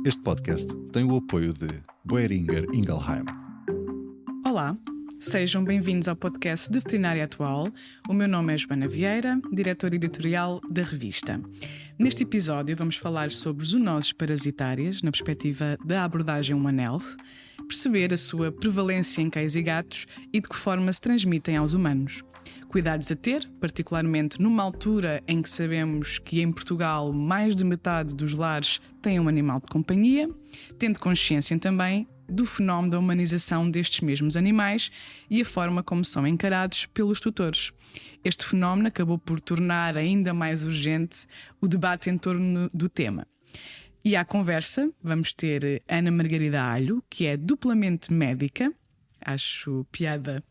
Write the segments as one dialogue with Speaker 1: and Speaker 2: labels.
Speaker 1: Este podcast tem o apoio de Boehringer Ingelheim.
Speaker 2: Olá, sejam bem-vindos ao podcast de Veterinária Atual. O meu nome é Joana Vieira, diretora editorial da revista. Neste episódio vamos falar sobre zoonoses parasitárias na perspectiva da abordagem One Health, perceber a sua prevalência em cães e gatos e de que forma se transmitem aos humanos. Cuidados a ter, particularmente numa altura em que sabemos que em Portugal mais de metade dos lares têm um animal de companhia, tendo consciência também do fenómeno da humanização destes mesmos animais e a forma como são encarados pelos tutores. Este fenómeno acabou por tornar ainda mais urgente o debate em torno do tema. E à conversa vamos ter Ana Margarida Alho, que é duplamente médica, acho piada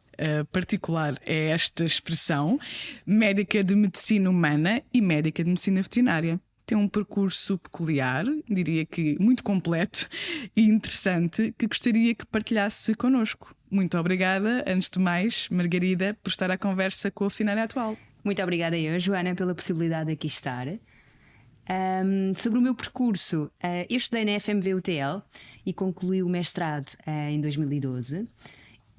Speaker 2: particular é esta expressão, médica de medicina humana e médica de medicina veterinária. Tem um percurso peculiar, diria que muito completo e interessante, que gostaria que partilhasse connosco. Muito obrigada, antes de mais, Margarida, por estar à conversa com a Veterinária Atual.
Speaker 3: Muito obrigada eu, Joana, pela possibilidade de aqui estar. Sobre o meu percurso, eu estudei na FMVUTL e concluí o mestrado em 2012.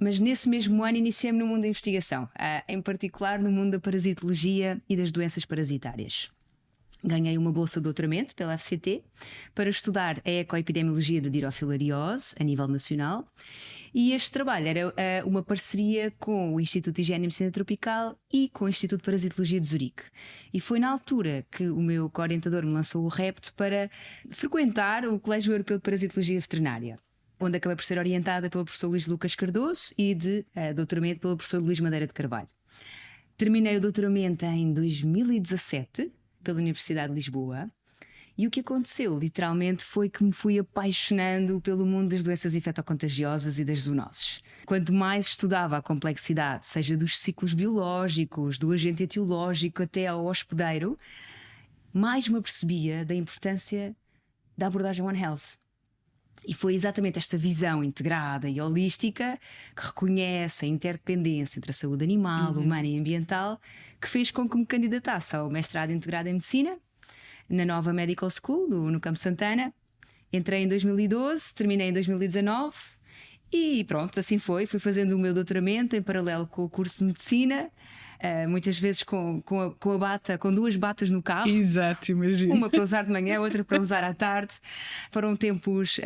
Speaker 3: Mas nesse mesmo ano iniciei-me no mundo da investigação, em particular no mundo da parasitologia e das doenças parasitárias. Ganhei uma bolsa de doutoramento pela FCT para estudar a ecoepidemiologia da dirofilariose a nível nacional, e este trabalho era uma parceria com o Instituto de Higiene e Medicina Tropical e com o Instituto de Parasitologia de Zurique. E foi na altura que o meu co-orientador me lançou o repto para frequentar o Colégio Europeu de Parasitologia Veterinária, onde acabei por ser orientada pelo professor Luís Lucas Cardoso e de doutoramento pelo professor Luís Madeira de Carvalho. Terminei o doutoramento em 2017 pela Universidade de Lisboa, e o que aconteceu literalmente foi que me fui apaixonando pelo mundo das doenças infectocontagiosas e das zoonoses. Quanto mais estudava a complexidade, seja dos ciclos biológicos, do agente etiológico até ao hospedeiro, mais me apercebia da importância da abordagem One Health. E foi exatamente esta visão integrada e holística que reconhece a interdependência entre a saúde animal, humana e ambiental, que fez com que me candidatasse ao mestrado integrado em Medicina na Nova Medical School, no Campo Santana. Entrei em 2012, terminei em 2019 e pronto, assim foi. Fui fazendo o meu doutoramento em paralelo com o curso de Medicina. Muitas vezes com a bata, com duas batas no carro.
Speaker 2: Exato, imagino.
Speaker 3: Uma para usar de manhã, outra para usar à tarde. Foram tempos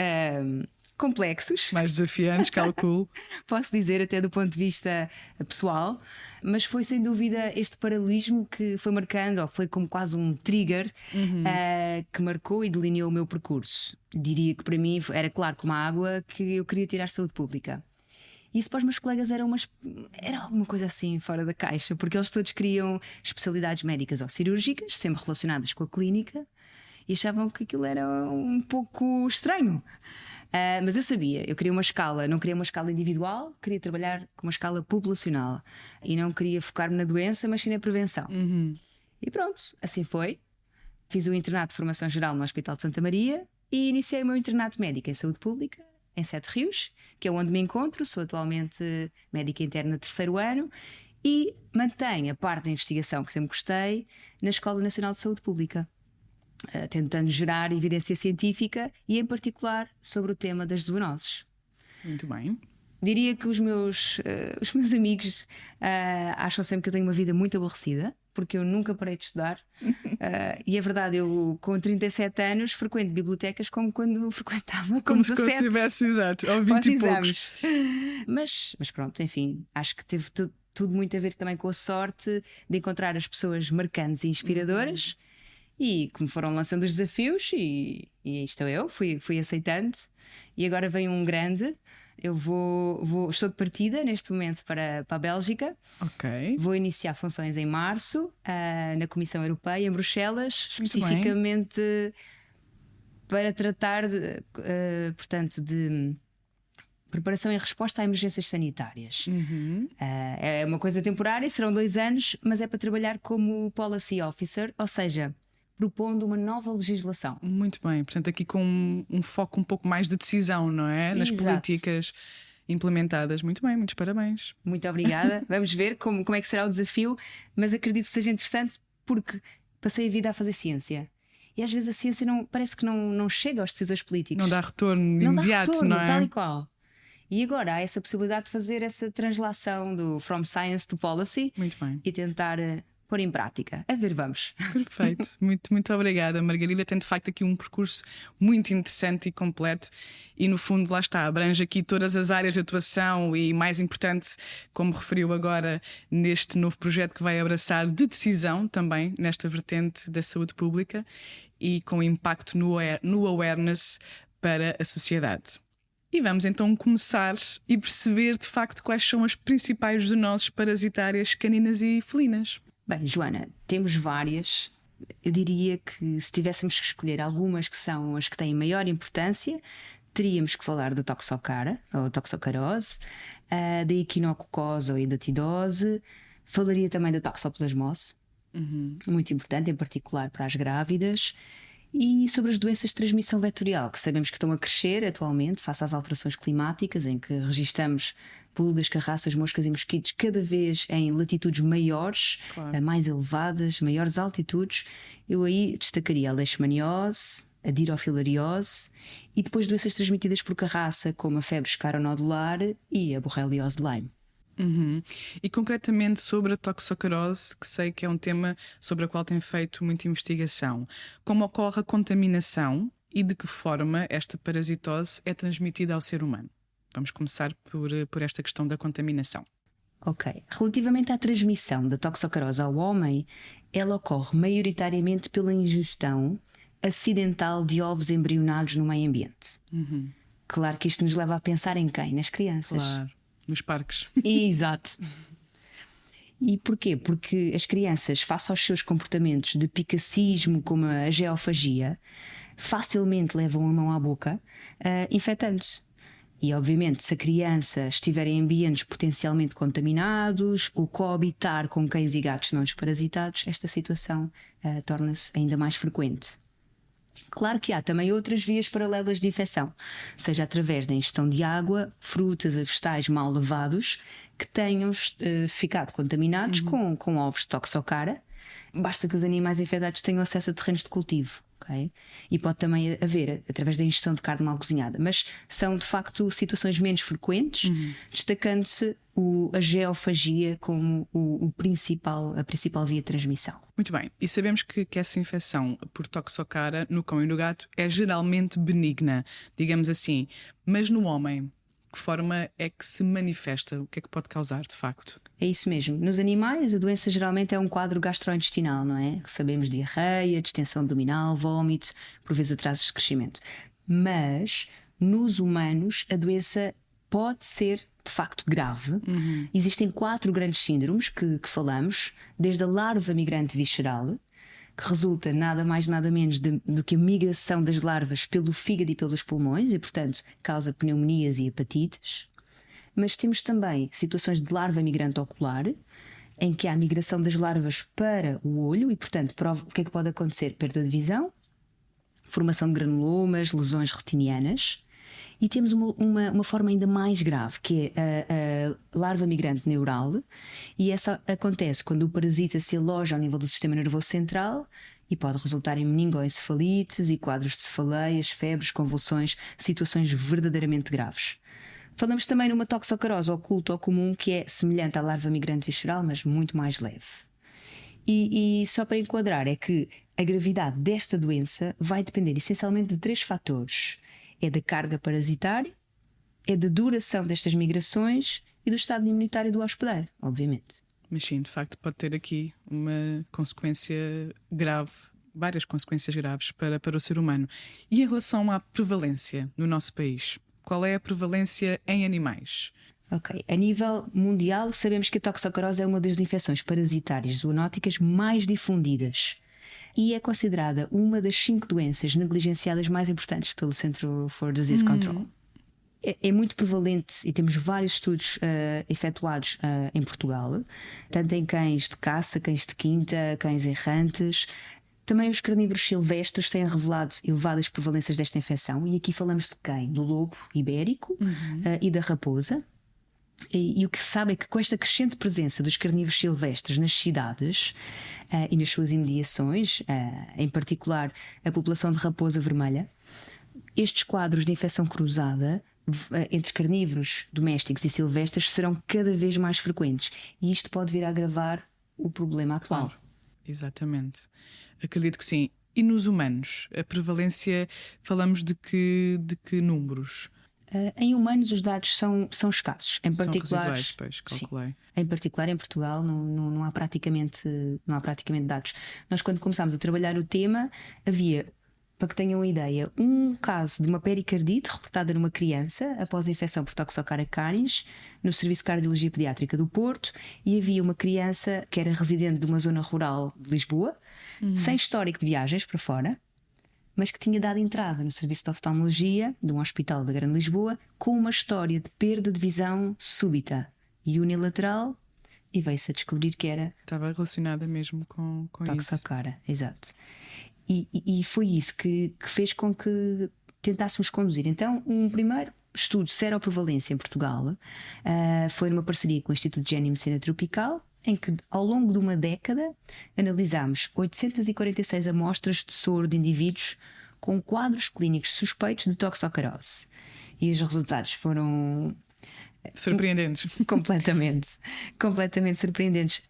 Speaker 3: complexos.
Speaker 2: Mais desafiantes, calculo.
Speaker 3: Posso dizer, até do ponto de vista pessoal. Mas foi sem dúvida este paralelismo que foi marcando, ou foi como quase um trigger, que marcou e delineou o meu percurso. Diria que para mim era claro como a água que eu queria tirar saúde pública. Isso para os meus colegas era alguma coisa assim fora da caixa, porque eles todos queriam especialidades médicas ou cirúrgicas, sempre relacionadas com a clínica, e achavam que aquilo era um pouco estranho. Mas eu sabia, eu queria uma escala, não queria uma escala individual, queria trabalhar com uma escala populacional e não queria focar-me na doença, mas sim na prevenção. E pronto, assim foi. Fiz o internato de formação geral no Hospital de Santa Maria e iniciei o meu internato médico em saúde pública em Sete Rios, que é onde me encontro. Sou atualmente médica interna de 3º ano e mantenho a parte da investigação que sempre gostei na Escola Nacional de Saúde Pública, tentando gerar evidência científica e em particular sobre o tema das zoonoses.
Speaker 2: Muito bem.
Speaker 3: Diria que os meus amigos acham sempre que eu tenho uma vida muito aborrecida, porque eu nunca parei de estudar. E é verdade, eu com 37 anos frequento bibliotecas como quando frequentava com 17.
Speaker 2: Como se estivesse, exato, ao 20 e poucos.
Speaker 3: Mas pronto, enfim, acho que teve tudo muito a ver também com a sorte de encontrar as pessoas marcantes e inspiradoras e que me foram lançando os desafios, e aí estou eu, fui aceitando. E agora vem um grande. Eu estou de partida neste momento para a Bélgica.
Speaker 2: Ok.
Speaker 3: Vou iniciar funções em março na Comissão Europeia em Bruxelas, especificamente para tratar portanto, de preparação e resposta a emergências sanitárias. É uma coisa temporária, serão 2 anos, mas é para trabalhar como Policy Officer, ou seja, propondo uma nova legislação.
Speaker 2: Muito bem, portanto aqui com um foco um pouco mais de decisão, não é? Nas
Speaker 3: Exato.
Speaker 2: políticas implementadas. Muito bem, muitos parabéns.
Speaker 3: Muito obrigada. Vamos ver como é que será o desafio, mas acredito que seja interessante porque passei a vida a fazer ciência E às vezes a ciência parece que não chega aos decisores políticos.
Speaker 2: Não dá retorno
Speaker 3: Não
Speaker 2: imediato,
Speaker 3: dá retorno,
Speaker 2: não é?
Speaker 3: tal e qual. E agora há essa possibilidade de fazer essa translação do From Science to Policy
Speaker 2: Muito bem.
Speaker 3: e tentar pôr em prática. A ver, vamos.
Speaker 2: Perfeito, muito obrigada. Margarida tem de facto aqui um percurso muito interessante e completo e no fundo lá está, abrange aqui todas as áreas de atuação e mais importante, como referiu agora neste novo projeto que vai abraçar de decisão também nesta vertente da saúde pública e com impacto no awareness para a sociedade. E vamos então começar e perceber de facto quais são as principais zoonoses parasitárias caninas e felinas.
Speaker 3: Bem, Joana, temos várias. Eu diria que se tivéssemos que escolher algumas que são as que têm maior importância, teríamos que falar da toxocara, ou toxocarose, da equinococose ou hidatidose, falaria também da toxoplasmose, muito importante, em particular para as grávidas, e sobre as doenças de transmissão vetorial, que sabemos que estão a crescer atualmente, face às alterações climáticas, em que registamos pulgas, carraças, moscas e mosquitos cada vez em latitudes maiores,
Speaker 2: Claro.
Speaker 3: mais elevadas, maiores altitudes. Eu aí destacaria a leishmaniose, a dirofilariose e depois doenças transmitidas por carraça, como a febre escaronodular e a borreliose de Lyme.
Speaker 2: E concretamente sobre a toxocarose, que sei que é um tema sobre o qual tem feito muita investigação. Como ocorre a contaminação e de que forma esta parasitose é transmitida ao ser humano? Vamos começar por esta questão da contaminação.
Speaker 3: Ok. Relativamente à transmissão da toxocarose ao homem, ela ocorre maioritariamente pela ingestão acidental de ovos embrionados no meio ambiente. Claro que isto nos leva a pensar em quem? Nas crianças.
Speaker 2: Claro, nos parques.
Speaker 3: Exato. E porquê? Porque as crianças, face aos seus comportamentos de picacismo, como a geofagia, facilmente levam a mão à boca, infectando-se. E obviamente, se a criança estiver em ambientes potencialmente contaminados ou coabitar com cães e gatos não desparasitados, esta situação torna-se ainda mais frequente. Claro que há também outras vias paralelas de infecção, seja através da ingestão de água, frutas ou vegetais mal lavados que tenham ficado contaminados com ovos de toxocara. Basta que os animais infectados tenham acesso a terrenos de cultivo. Okay? E pode também haver através da ingestão de carne mal cozinhada, mas são de facto situações menos frequentes, destacando-se a geofagia como a principal via de transmissão.
Speaker 2: Muito bem, e sabemos que essa infecção por toxocara no cão e no gato é geralmente benigna, digamos assim, mas no homem, que forma é que se manifesta? O que é que pode causar de facto?
Speaker 3: É isso mesmo. Nos animais, a doença geralmente é um quadro gastrointestinal, não é? Sabemos diarreia, distensão abdominal, vômito, por vezes atrasos de crescimento. Mas nos humanos, a doença pode ser de facto grave. Existem 4 grandes síndromes que falamos, desde a larva migrante visceral, que resulta nada mais nada menos do que a migração das larvas pelo fígado e pelos pulmões e, portanto, causa pneumonias e hepatites. Mas temos também situações de larva migrante ocular, em que há a migração das larvas para o olho e, portanto, o que é que pode acontecer? Perda de visão, formação de granulomas, lesões retinianas. E temos uma forma ainda mais grave, que é a larva migrante neural, e essa acontece quando o parasita se aloja ao nível do sistema nervoso central e pode resultar em meningoencefalites e quadros de cefaleias, febres, convulsões, situações verdadeiramente graves. Falamos também numa toxocarose oculta ou comum, que é semelhante à larva migrante visceral, mas muito mais leve. E só para enquadrar, é que a gravidade desta doença vai depender essencialmente de 3 fatores. É da carga parasitária, é da duração destas migrações e do estado imunitário do hospedeiro, obviamente.
Speaker 2: Mas sim, de facto pode ter aqui uma consequência grave, várias consequências graves para o ser humano. E em relação à prevalência no nosso país, qual é a prevalência em animais?
Speaker 3: Ok, a nível mundial sabemos que a toxocarose é uma das infecções parasitárias zoonóticas mais difundidas e é considerada uma das 5 doenças negligenciadas mais importantes pelo Centro for Disease Control. É muito prevalente e temos vários estudos efetuados em Portugal, tanto em cães de caça, cães de quinta, cães errantes. Também os carnívoros silvestres têm revelado elevadas prevalências desta infecção, e aqui falamos de quem? Do lobo ibérico e da raposa. E o que se sabe é que com esta crescente presença dos carnívoros silvestres nas cidades e nas suas imediações, em particular a população de raposa vermelha, estes quadros de infecção cruzada entre carnívoros domésticos e silvestres serão cada vez mais frequentes, e isto pode vir a agravar o problema atual.
Speaker 2: Claro, exatamente. Acredito que sim. E nos humanos, a prevalência, falamos de que números?
Speaker 3: Em humanos os dados são escassos, em
Speaker 2: São
Speaker 3: particular,
Speaker 2: residuais, pois, calculei.
Speaker 3: sim, em particular em Portugal não há praticamente dados. Nós, quando começámos a trabalhar o tema, havia, para que tenham uma ideia, um caso de uma pericardite reportada numa criança após a infecção por Toxocara canis no Serviço de Cardiologia Pediátrica do Porto, e havia uma criança que era residente de uma zona rural de Lisboa, sem histórico de viagens para fora, mas que tinha dado entrada no serviço de oftalmologia de um hospital da Grande Lisboa com uma história de perda de visão súbita e unilateral, e veio-se a descobrir que era
Speaker 2: Estava relacionada mesmo com isso.
Speaker 3: Toxocara, exato. E foi isso que fez com que tentássemos conduzir. Então, um primeiro estudo de seroprevalência em Portugal foi numa parceria com o Instituto de Gênio e Medicina Tropical, em que, ao longo de uma década, analisámos 846 amostras de soro de indivíduos com quadros clínicos suspeitos de toxocarose. E os resultados foram
Speaker 2: surpreendentes.
Speaker 3: completamente surpreendentes.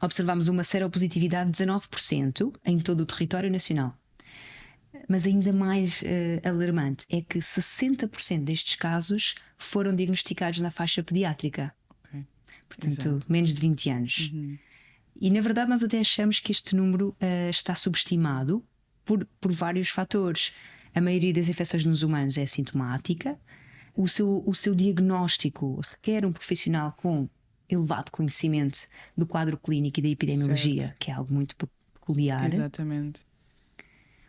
Speaker 3: Observámos uma seropositividade de 19% em todo o território nacional. Mas ainda mais alarmante é que 60% destes casos foram diagnosticados na faixa pediátrica. Portanto,
Speaker 2: Exato.
Speaker 3: menos de 20 anos. E na verdade nós até achamos que este número está subestimado por vários fatores. A maioria das infecções nos humanos é assintomática. O seu diagnóstico requer um profissional com elevado conhecimento do quadro clínico e da epidemiologia,
Speaker 2: certo,
Speaker 3: que é algo muito peculiar.
Speaker 2: Exatamente.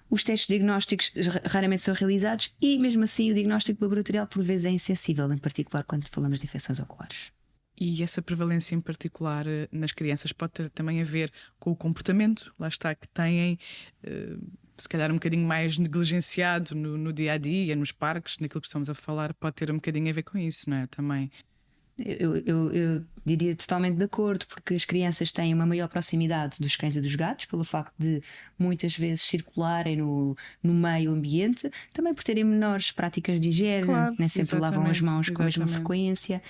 Speaker 3: Os testes diagnósticos raramente são realizados, e mesmo assim o diagnóstico laboratorial por vezes é insensível, em particular quando falamos de infecções oculares.
Speaker 2: E essa prevalência em particular nas crianças pode ter também a ver com o comportamento, lá está, que têm, se calhar um bocadinho mais negligenciado no dia a dia, nos parques, naquilo que estamos a falar, pode ter um bocadinho a ver com isso, não é? Também.
Speaker 3: Eu diria totalmente de acordo, porque as crianças têm uma maior proximidade dos cães e dos gatos, pelo facto de muitas vezes circularem no meio ambiente, também por terem menores práticas de higiene,
Speaker 2: Claro,
Speaker 3: nem sempre lavam as mãos com a mesma
Speaker 2: exatamente.
Speaker 3: frequência,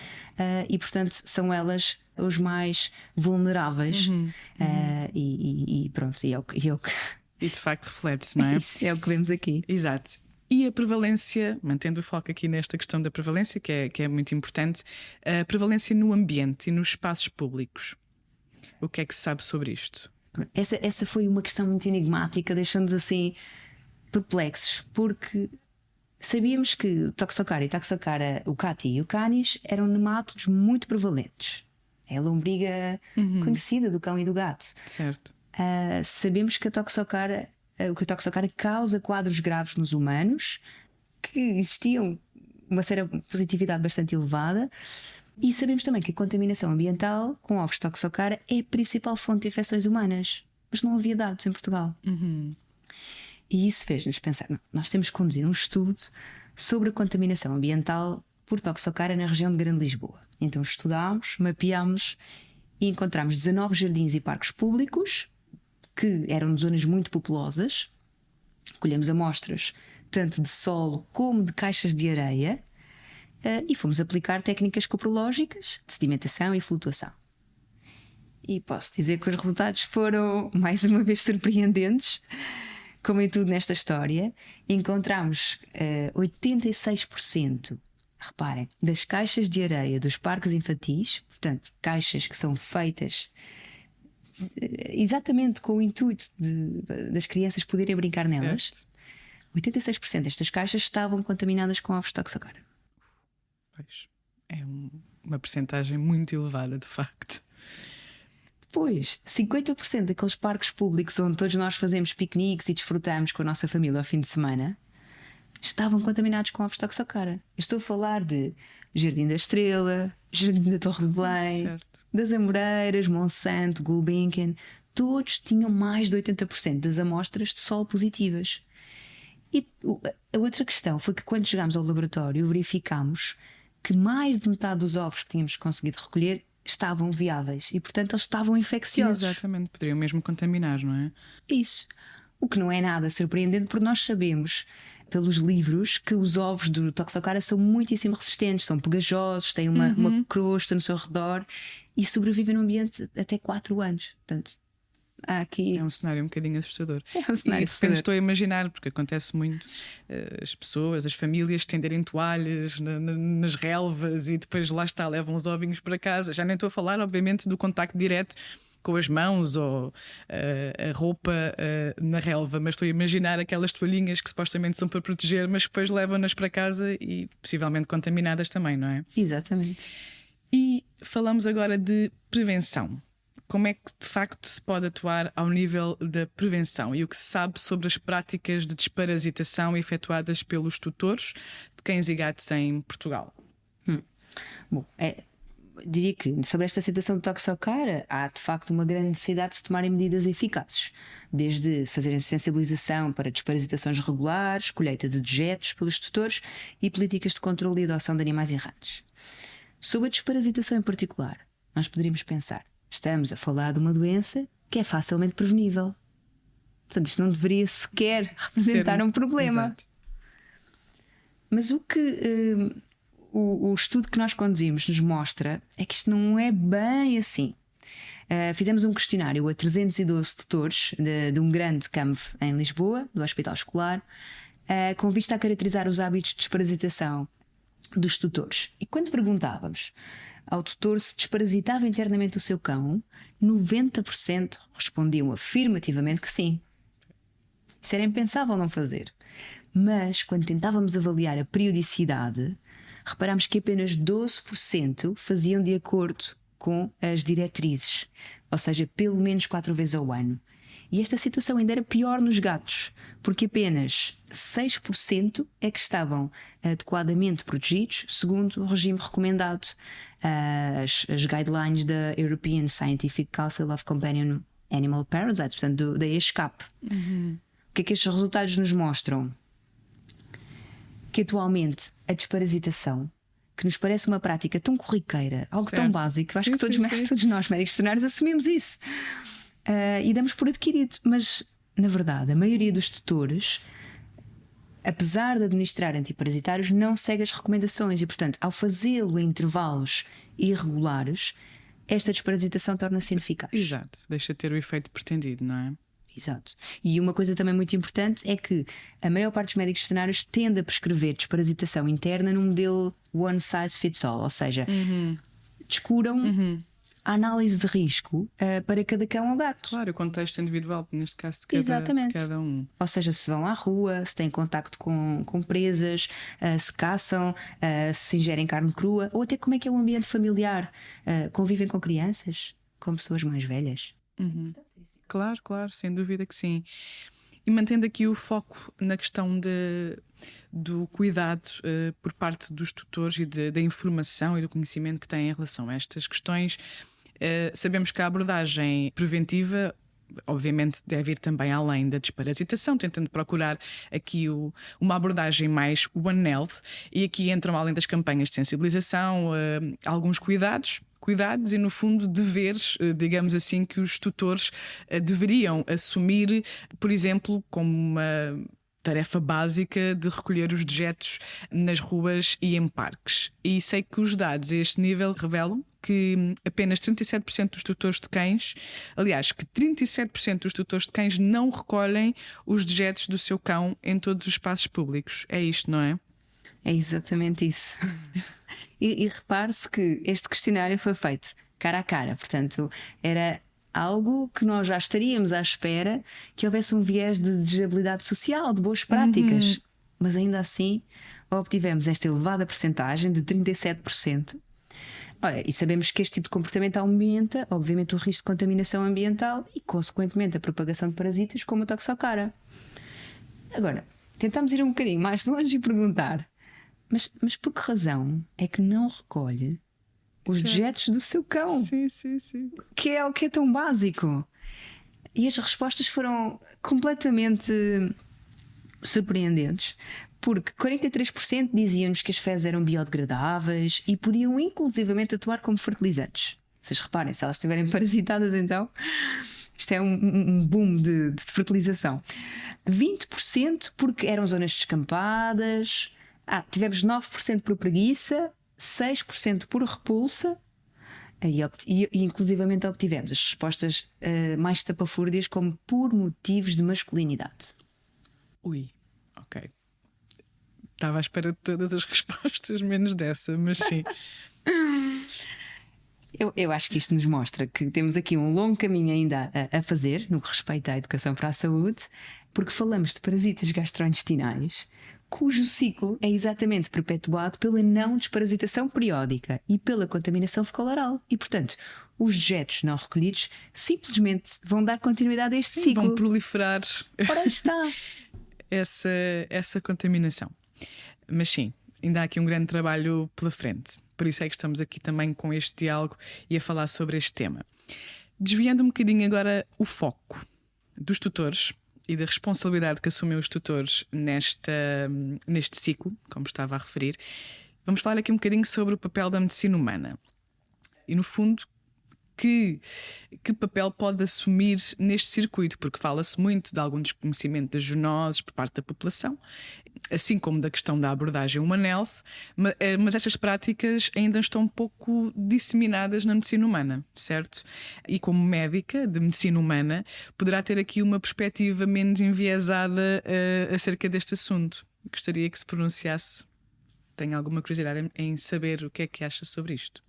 Speaker 3: e portanto são elas os mais vulneráveis. E pronto, é o que
Speaker 2: E de facto reflete-se, não é?
Speaker 3: isso é o que vemos aqui.
Speaker 2: Exato. E a prevalência, mantendo o foco aqui nesta questão da prevalência, que é muito importante, a prevalência no ambiente e nos espaços públicos. O que é que se sabe sobre isto?
Speaker 3: Essa foi uma questão muito enigmática, deixando-nos assim perplexos, porque sabíamos que o Toxocara, o Cati e o Canis eram nemátodos muito prevalentes. É a lombriga conhecida do cão e do gato.
Speaker 2: Certo.
Speaker 3: Sabemos que o Toxocara causa quadros graves nos humanos, que existiam uma seropositividade bastante elevada, e sabemos também que a contaminação ambiental com ovos de Toxocara é a principal fonte de infecções humanas, mas não havia dados em Portugal. E isso fez-nos pensar: não, nós temos que conduzir um estudo sobre a contaminação ambiental por Toxocara na região de Grande Lisboa. Então estudámos, mapeámos e encontramos 19 jardins e parques públicos que eram de zonas muito populosas. Colhemos amostras tanto de solo como de caixas de areia, e fomos aplicar técnicas coprológicas de sedimentação e flutuação. E posso dizer que os resultados foram mais uma vez surpreendentes. Como em tudo nesta história, encontramos 86%, reparem, das caixas de areia dos parques infantis, portanto caixas que são feitas exatamente com o intuito das crianças poderem brincar nelas. 86% destas caixas estavam contaminadas com ovos de Toxocara.
Speaker 2: Pois, é uma percentagem muito elevada, de facto.
Speaker 3: Depois, 50% daqueles parques públicos onde todos nós fazemos piqueniques e desfrutamos com a nossa família ao fim de semana estavam contaminados com ovos de Toxocara. Estou a falar de Jardim da Estrela, Jardim da Torre de Belém,
Speaker 2: Certo.
Speaker 3: das Amoreiras, Monsanto, Gulbenkian. Todos tinham mais de 80% das amostras de solo positivas. E a outra questão foi que, quando chegámos ao laboratório, verificámos que mais de metade dos ovos que tínhamos conseguido recolher estavam viáveis e, portanto, eles estavam infecciosos.
Speaker 2: Exatamente, poderiam mesmo contaminar, não é?
Speaker 3: Isso. O que não é nada surpreendente, porque nós sabemos pelos livros que os ovos do Toxocara são muitíssimo resistentes, são pegajosos, têm uma crosta no seu redor e sobrevivem no ambiente até 4 anos. Portanto, há aqui...
Speaker 2: É um cenário um bocadinho assustador.
Speaker 3: É um cenário
Speaker 2: e de repente
Speaker 3: assustador.
Speaker 2: estou a imaginar, porque acontece muito, as pessoas, as famílias tenderem toalhas nas relvas e depois lá está, levam os ovinhos para casa. Já nem estou a falar, obviamente, do contacto direto com as mãos ou a roupa na relva, mas estou a imaginar aquelas toalhinhas que supostamente são para proteger, mas depois levam-nas para casa e possivelmente contaminadas também, não é?
Speaker 3: Exatamente.
Speaker 2: E falamos agora de prevenção. Como é que de facto se pode atuar ao nível da prevenção e o que se sabe sobre as práticas de desparasitação efetuadas pelos tutores de cães e gatos em Portugal?
Speaker 3: Bom, diria que sobre esta situação do Toxocara há de facto uma grande necessidade de se tomarem medidas eficazes, desde fazerem sensibilização para desparasitações regulares, colheita de dejetos pelos tutores e políticas de controle e adoção de animais errantes. Sobre a desparasitação em particular, nós poderíamos pensar: estamos a falar de uma doença que é facilmente prevenível. Portanto, isto não deveria sequer representar um problema.
Speaker 2: Exato.
Speaker 3: Mas o que o estudo que nós conduzimos nos mostra é que isto não é bem assim. Fizemos um questionário a 312 tutores de um grande CAMV em Lisboa, do Hospital Escolar, com vista a caracterizar os hábitos de desparasitação dos tutores. E quando perguntávamos ao tutor se desparasitava internamente o seu cão, 90% respondiam afirmativamente que sim. Isso era impensável não fazer. Mas quando tentávamos avaliar a periodicidade, reparámos que apenas 12% faziam de acordo com as diretrizes, ou seja, pelo menos 4 vezes ao ano. E esta situação ainda era pior nos gatos, porque apenas 6% é que estavam adequadamente protegidos segundo o regime recomendado, as guidelines da European Scientific Council of Companion Animal Parasites, portanto da ESCAP. O que é que estes resultados nos mostram? Que atualmente a desparasitação, que nos parece uma prática tão corriqueira, algo
Speaker 2: Certo.
Speaker 3: tão básico, acho
Speaker 2: Sim,
Speaker 3: que todos,
Speaker 2: sim.
Speaker 3: todos nós médicos veterinários assumimos isso e damos por adquirido, mas na verdade a maioria dos tutores, apesar de administrar antiparasitários, não segue as recomendações e, portanto, ao fazê-lo em intervalos irregulares, esta desparasitação torna-se ineficaz.
Speaker 2: Exato, deixa de ter o efeito pretendido, não é?
Speaker 3: Exato. E uma coisa também muito importante é que a maior parte dos médicos veterinários tende a prescrever desparasitação interna num modelo one size fits all, ou seja, descuram a análise de risco para cada cão ou gato.
Speaker 2: Claro, o contexto individual, neste caso de
Speaker 3: Exatamente.
Speaker 2: cada um.
Speaker 3: Ou seja, se vão à rua, se têm contacto com presas, se caçam, se ingerem carne crua, ou até como é que é o ambiente familiar. Convivem com crianças, com pessoas mais velhas.
Speaker 2: Claro, claro, sem dúvida que sim. E mantendo aqui o foco na questão do cuidado por parte dos tutores e da informação e do conhecimento que têm em relação a estas questões, sabemos que a abordagem preventiva obviamente deve ir também além da desparasitação, tentando procurar aqui uma abordagem mais One Health, e aqui entram, além das campanhas de sensibilização, alguns cuidados e, no fundo, deveres, digamos assim, que os tutores deveriam assumir, por exemplo, como uma tarefa básica de recolher os dejetos nas ruas e em parques. E sei que os dados a este nível revelam que apenas 37% dos tutores de cães, aliás, que 37% dos tutores de cães não recolhem os dejetos do seu cão em todos os espaços públicos. É isto, não é?
Speaker 3: É exatamente isso. E repare-se que este questionário foi feito cara a cara, portanto, era algo que nós já estaríamos à espera que houvesse um viés de desejabilidade social, de boas práticas. Mas ainda assim obtivemos esta elevada percentagem de 37%. Olha, e sabemos que este tipo de comportamento aumenta, obviamente, o risco de contaminação ambiental e, consequentemente, a propagação de parasitas como o Toxocara. Agora, tentamos ir um bocadinho mais longe e perguntar: mas por que razão é que não recolhe os dejetos do seu cão?
Speaker 2: Sim, sim, sim.
Speaker 3: Que é algo que é tão básico. E as respostas foram completamente surpreendentes, Porque 43% diziam-nos que as fezes eram biodegradáveis e podiam inclusivamente atuar como fertilizantes. Vocês reparem, se elas estiverem parasitadas, então isto é um boom de fertilização. 20% porque eram zonas descampadas. Tivemos 9% por preguiça, 6% por repulsa. E inclusivamente obtivemos as respostas mais estapafúrdias, como por motivos de masculinidade.
Speaker 2: Ui, ok. Estava à espera de todas as respostas, menos dessa, mas sim.
Speaker 3: Eu acho que isto nos mostra que temos aqui um longo caminho ainda a fazer no que respeita à educação para a saúde, porque falamos de parasitas gastrointestinais, cujo ciclo é exatamente perpetuado pela não desparasitação periódica e pela contaminação fecal-oral. E, portanto, os dejetos não recolhidos simplesmente vão dar continuidade a este ciclo.
Speaker 2: Vão proliferar.
Speaker 3: Ora, aí está.
Speaker 2: essa contaminação. Mas sim, ainda há aqui um grande trabalho pela frente. Por isso é que estamos aqui também com este diálogo e a falar sobre este tema. Desviando um bocadinho agora o foco dos tutores e da responsabilidade que assumem os tutores neste ciclo, como estava a referir, vamos falar aqui um bocadinho sobre o papel da medicina humana. E, no fundo, que papel pode assumir neste circuito? Porque fala-se muito de algum desconhecimento das zoonoses por parte da população, assim como da questão da abordagem One Health, mas estas práticas ainda estão um pouco disseminadas na medicina humana, certo? E como médica de medicina humana, poderá ter aqui uma perspectiva menos enviesada acerca deste assunto. Gostaria que se pronunciasse. Tenho alguma curiosidade em saber o que é que acha sobre isto.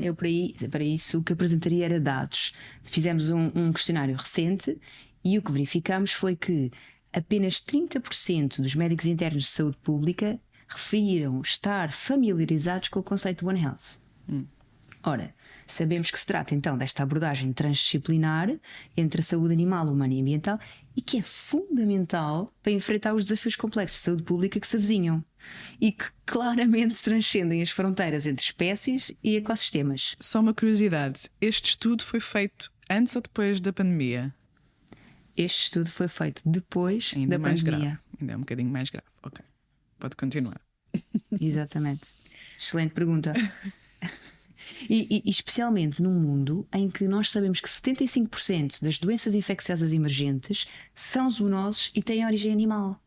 Speaker 3: Eu, para isso, o que apresentaria era dados. Fizemos um questionário recente e o que verificámos foi que apenas 30% dos médicos internos de saúde pública referiram estar familiarizados com o conceito One Health. Ora, sabemos que se trata então desta abordagem transdisciplinar entre a saúde animal, humana e ambiental e que é fundamental para enfrentar os desafios complexos de saúde pública que se avizinham e que claramente transcendem as fronteiras entre espécies e ecossistemas.
Speaker 2: Só uma curiosidade, este estudo foi feito antes ou depois da pandemia?
Speaker 3: Este estudo foi feito depois
Speaker 2: ainda
Speaker 3: da
Speaker 2: mais
Speaker 3: pandemia.
Speaker 2: Grave. Ainda é um bocadinho mais grave. Ok, pode continuar.
Speaker 3: Exatamente. Excelente pergunta. E especialmente num mundo em que nós sabemos que 75% das doenças infecciosas emergentes são zoonoses e têm origem animal.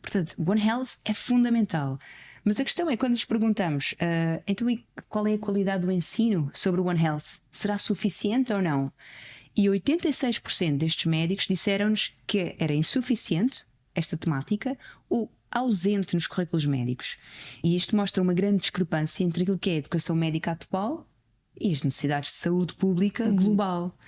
Speaker 3: Portanto, One Health é fundamental. Mas a questão é, quando lhes perguntamos então qual é a qualidade do ensino sobre o One Health, será suficiente ou não? E 86% destes médicos disseram-nos que era insuficiente esta temática ou ausente nos currículos médicos. E isto mostra uma grande discrepância entre aquilo que é a educação médica atual e as necessidades de saúde pública global.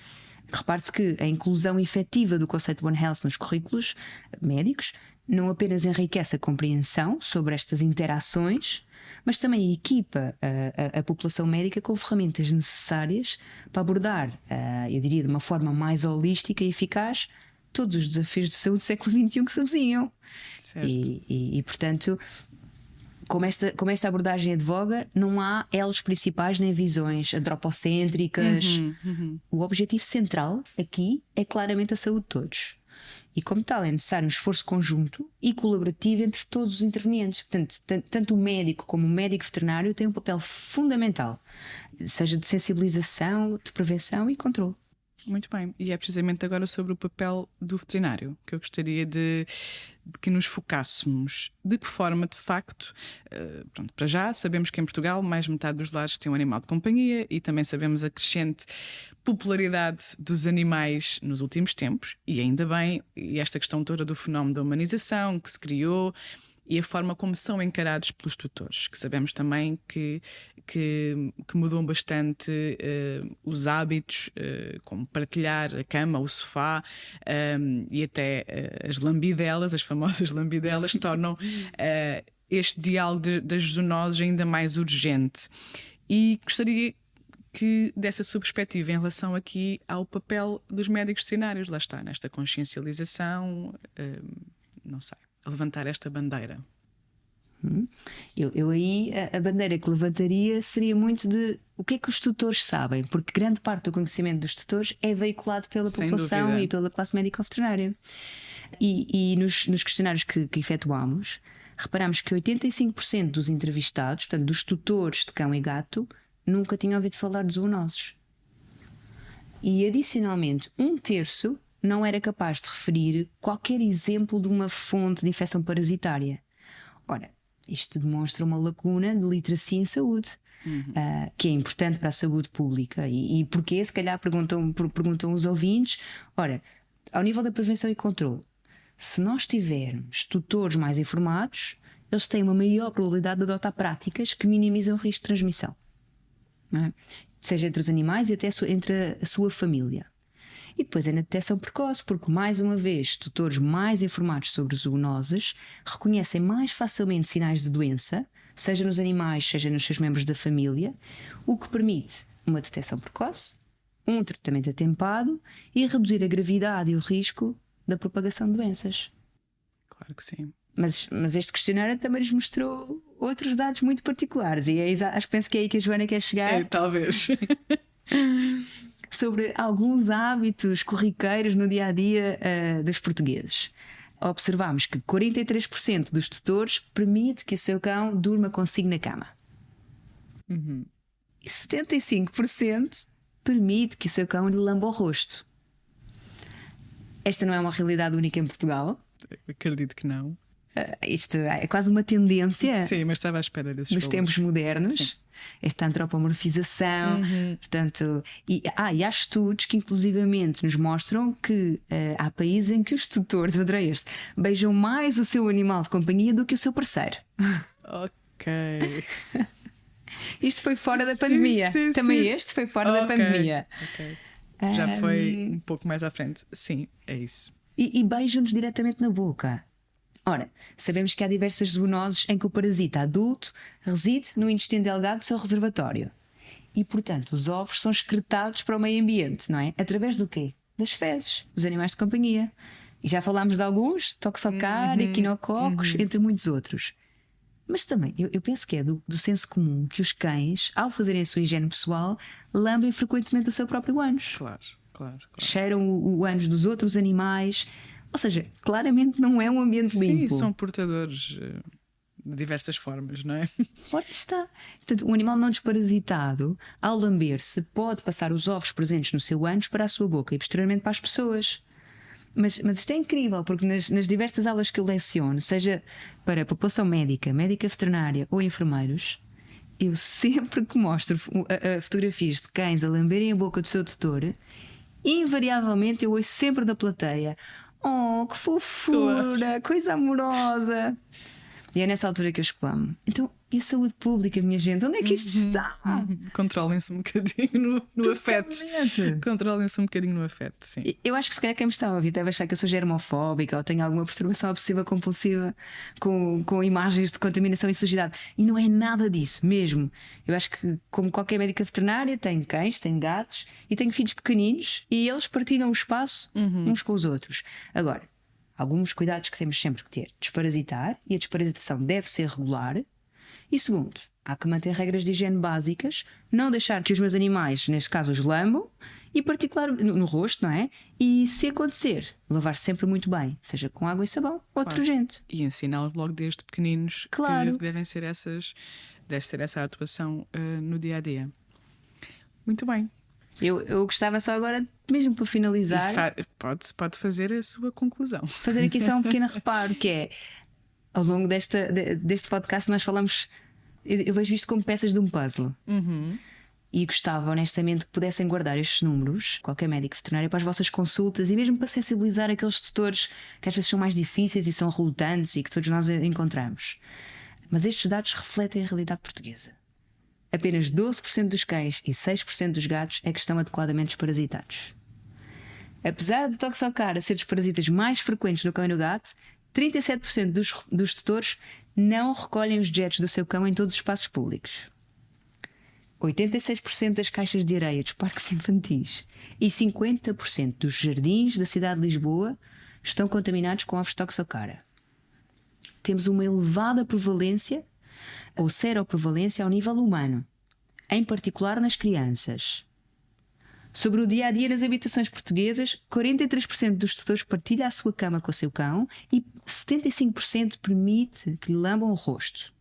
Speaker 3: Repare-se que a inclusão efetiva do conceito One Health nos currículos médicos não apenas enriquece a compreensão sobre estas interações, mas também equipa a população médica com ferramentas necessárias para abordar, eu diria, de uma forma mais holística e eficaz todos os desafios de saúde do século XXI que se avizinham. E portanto, como esta abordagem advoga, não há elos principais nem visões antropocêntricas. O objetivo central aqui é claramente a saúde de todos. E como tal é necessário um esforço conjunto e colaborativo entre todos os intervenientes. Portanto, tanto o médico como o médico veterinário têm um papel fundamental, seja de sensibilização, de prevenção e controle.
Speaker 2: Muito bem, e é precisamente agora sobre o papel do veterinário que eu gostaria de que nos focássemos. De que forma, de facto, pronto, para já sabemos que em Portugal mais de metade dos lares tem um animal de companhia e também sabemos a crescente popularidade dos animais nos últimos tempos, e ainda bem, e esta questão toda do fenómeno da humanização que se criou e a forma como são encarados pelos tutores, que sabemos também que mudam bastante os hábitos, como partilhar a cama, o sofá e até as lambidelas, as famosas lambidelas, tornam este diálogo das zoonoses ainda mais urgente. E gostaria que dessa sua perspectiva em relação aqui ao papel dos médicos veterinários, lá está, nesta consciencialização, não sei, levantar esta bandeira.
Speaker 3: Eu aí a bandeira que levantaria seria muito de o que é que os tutores sabem, porque grande parte do conhecimento dos tutores é veiculado pela
Speaker 2: Sem
Speaker 3: população
Speaker 2: dúvida.
Speaker 3: e pela classe médico-veterinária. E nos questionários que efetuámos, reparámos que 85% dos entrevistados, portanto, dos tutores de cão e gato, nunca tinham ouvido falar de zoonoses. E, adicionalmente, 1/3 não era capaz de referir qualquer exemplo de uma fonte de infecção parasitária. Ora, isto demonstra uma lacuna de literacia em saúde, que é importante para a saúde pública. E porquê? Se calhar perguntam os ouvintes. Ora, ao nível da prevenção e controle, se nós tivermos tutores mais informados, eles têm uma maior probabilidade de adotar práticas que minimizam o risco de transmissão, não é? Seja entre os animais e até entre a sua família. E depois é na detecção precoce, porque, mais uma vez, tutores mais informados sobre zoonoses reconhecem mais facilmente sinais de doença, seja nos animais, seja nos seus membros da família, o que permite uma detecção precoce, um tratamento atempado e reduzir a gravidade e o risco da propagação de doenças.
Speaker 2: Claro que sim.
Speaker 3: Mas este questionário também nos mostrou outros dados muito particulares, e acho que penso que é aí que a Joana quer chegar.
Speaker 2: Talvez.
Speaker 3: Sobre alguns hábitos corriqueiros no dia-a-dia dos portugueses. Observámos que 43% dos tutores permite que o seu cão durma consigo na cama. E 75% permite que o seu cão lhe lamba o rosto. Esta não é uma realidade única em Portugal.
Speaker 2: Acredito que não.
Speaker 3: Isto é quase uma tendência.
Speaker 2: Sim, mas estava à espera desses
Speaker 3: dos
Speaker 2: valores.
Speaker 3: tempos modernos. Sim. Esta antropomorfização, portanto, e há estudos que inclusivamente nos mostram que há países em que os tutores, eu adorei este, beijam mais o seu animal de companhia do que o seu parceiro.
Speaker 2: Ok.
Speaker 3: Isto foi fora da pandemia.
Speaker 2: Sim,
Speaker 3: Também
Speaker 2: sim.
Speaker 3: este foi fora da pandemia.
Speaker 2: Ok. Já foi um pouco mais à frente. Sim, é isso.
Speaker 3: E beijam-nos diretamente na boca. Ora, sabemos que há diversas zoonoses em que o parasita adulto reside no intestino delgado do seu reservatório. E, portanto, os ovos são excretados para o meio ambiente, não é? Através do quê? Das fezes dos animais de companhia. E já falámos de alguns, toxocara, equinococos, entre muitos outros. Mas também, eu penso que é do senso comum que os cães, ao fazerem a sua higiene pessoal, lambem frequentemente o seu próprio ânus.
Speaker 2: Claro.
Speaker 3: Cheiram o ânus dos outros animais. Ou seja, claramente não é um ambiente limpo.
Speaker 2: Sim, são portadores de diversas formas, não é?
Speaker 3: Ora está. Portanto, um animal não desparasitado, ao lamber-se, pode passar os ovos presentes no seu ânus para a sua boca e posteriormente para as pessoas. Mas isto é incrível, porque nas diversas aulas que eu leciono, seja para a população médica, médica veterinária ou enfermeiros, eu sempre que mostro fotografias de cães a lamberem a boca do seu tutor, invariavelmente eu ouço sempre da plateia: "Oh, que fofura, coisa amorosa." E é nessa altura que eu exclamo: então, e a saúde pública, minha gente? Onde é que isto está?
Speaker 2: Controlem-se um bocadinho no afeto. Controlem-se um bocadinho no afeto, sim.
Speaker 3: Eu acho que se calhar quem me está a ouvir deve achar que eu sou germofóbica ou tenho alguma perturbação obsessiva compulsiva com imagens de contaminação e sujidade. E não é nada disso, mesmo. Eu acho que, como qualquer médica veterinária, tenho cães, tenho gatos e tenho filhos pequeninos e eles partilham o espaço uns com os outros. Agora, alguns cuidados que temos sempre que ter: desparasitar, e a desparasitação deve ser regular. E segundo, há que manter regras de higiene básicas, não deixar que os meus animais, neste caso, os lambam, e particular no rosto, não é? E se acontecer, lavar sempre muito bem, seja com água e sabão ou detergente.
Speaker 2: E ensiná-los logo desde pequeninos
Speaker 3: Claro.
Speaker 2: que deve ser essa atuação no dia a dia. Muito bem.
Speaker 3: Eu gostava só agora, mesmo para finalizar,
Speaker 2: Pode fazer a sua conclusão.
Speaker 3: fazer aqui só um pequeno reparo, que é, ao longo deste podcast nós falamos, eu vejo isto como peças de um puzzle. E gostava honestamente que pudessem guardar estes números, qualquer médico veterinário, para as vossas consultas e mesmo para sensibilizar aqueles tutores que às vezes são mais difíceis e são relutantes e que todos nós encontramos. Mas estes dados refletem a realidade portuguesa. Apenas 12% dos cães e 6% dos gatos é que estão adequadamente desparasitados. Apesar de toxocara ser dos parasitas mais frequentes no cão e no gato, 37% dos tutores não recolhem os dejetos do seu cão em todos os espaços públicos. 86% das caixas de areia dos parques infantis e 50% dos jardins da cidade de Lisboa estão contaminados com ovos de toxocara. Temos uma elevada prevalência ou seroprevalência ao nível humano, em particular nas crianças. Sobre o dia-a-dia nas habitações portuguesas, 43% dos tutores partilha a sua cama com o seu cão e 75% permite que lhe lambam o rosto.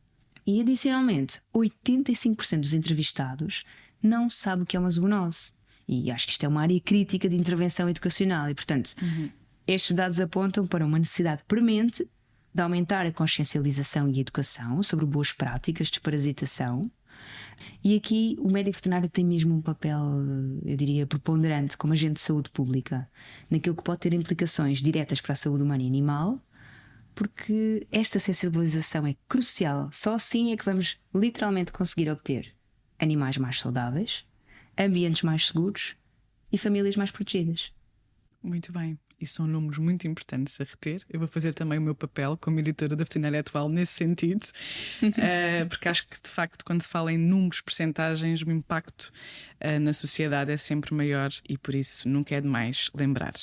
Speaker 3: E, adicionalmente, 85% dos entrevistados não sabe o que é uma zoonose. E acho que isto é uma área crítica de intervenção educacional e, portanto, estes dados apontam para uma necessidade premente de aumentar a consciencialização e a educação sobre boas práticas de desparasitação. E aqui o médico veterinário tem mesmo um papel, eu diria, preponderante como agente de saúde pública, naquilo que pode ter implicações diretas para a saúde humana e animal, porque esta sensibilização é crucial. Só assim é que vamos literalmente conseguir obter animais mais saudáveis, ambientes mais seguros e famílias mais protegidas.
Speaker 2: Muito bem. E são números muito importantes a reter. Eu vou fazer também o meu papel como editora da Veterinária Atual nesse sentido, porque acho que, de facto, quando se fala em números, percentagens, o impacto na sociedade é sempre maior e, por isso, nunca é demais lembrar.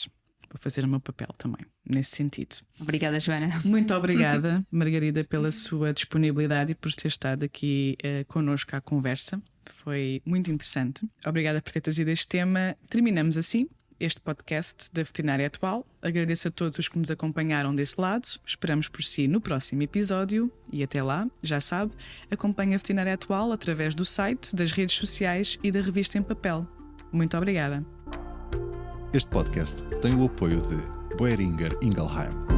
Speaker 2: Vou fazer o meu papel também nesse sentido.
Speaker 3: Obrigada, Joana.
Speaker 2: Muito obrigada, Margarida, pela sua disponibilidade e por ter estado aqui connosco à conversa. Foi muito interessante. Obrigada por ter trazido este tema. Terminamos assim este podcast da Veterinária Atual. Agradeço a todos os que nos acompanharam desse lado. Esperamos por si no próximo episódio e até lá, já sabe, acompanhe a Veterinária Atual através do site, das redes sociais e da revista em papel. Muito obrigada.
Speaker 1: Este podcast tem o apoio de Boehringer Ingelheim.